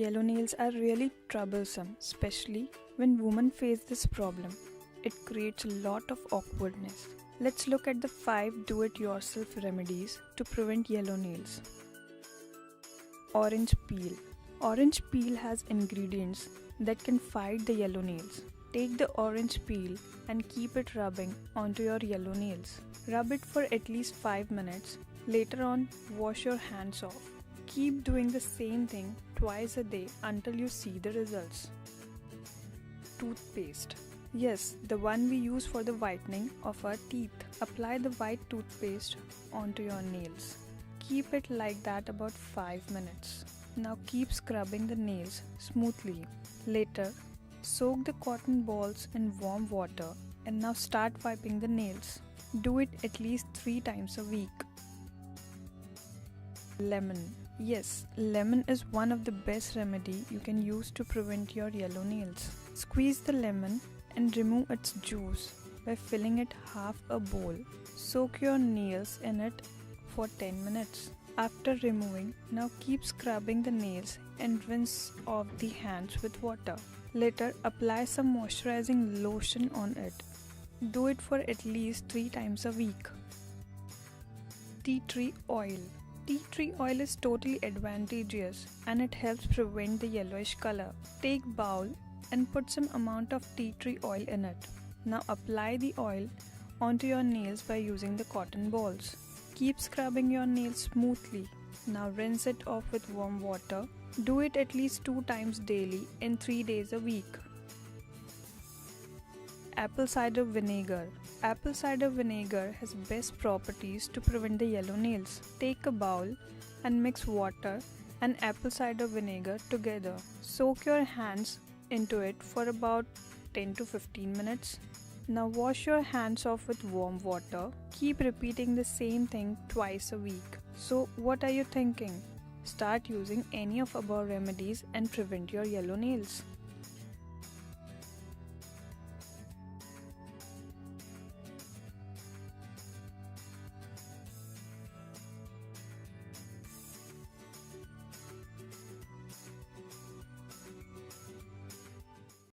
Yellow nails are really troublesome, especially when women face this problem. It creates a lot of awkwardness. Let's look at the 5 do-it-yourself remedies to prevent yellow nails. Orange peel. Orange peel has ingredients that can fight the yellow nails. Take the orange peel and keep it rubbing onto your yellow nails. Rub it for at least 5 minutes. Later on, wash your hands off. Keep doing the same thing twice a day until you see the results. Toothpaste. Yes, the one we use for the whitening of our teeth. Apply the white toothpaste onto your nails. Keep it like that about 5 minutes. Now keep scrubbing the nails smoothly. Later, soak the cotton balls in warm water and now start wiping the nails. Do it at least 3 times a week. Lemon. Yes, lemon is one of the best remedy you can use to prevent your yellow nails. Squeeze the lemon and remove its juice by filling it half a bowl. Soak your nails in it for 10 minutes. After removing, now keep scrubbing the nails and rinse off the hands with water. Later, apply some moisturizing lotion on it. Do it for at least 3 times a week. Tea tree oil. Tea tree oil is totally advantageous and it helps prevent the yellowish color. Take bowl and put some amount of tea tree oil in it. Now apply the oil onto your nails by using the cotton balls. Keep scrubbing your nails smoothly. Now rinse it off with warm water. Do it at least 2 times daily in 3 days a week. Apple cider vinegar. Apple cider vinegar has best properties to prevent the yellow nails. Take a bowl and mix water and apple cider vinegar together. Soak your hands into it for about 10 to 15 minutes. Now wash your hands off with warm water. Keep repeating the same thing twice a week. So what are you thinking? Start using any of above remedies and prevent your yellow nails.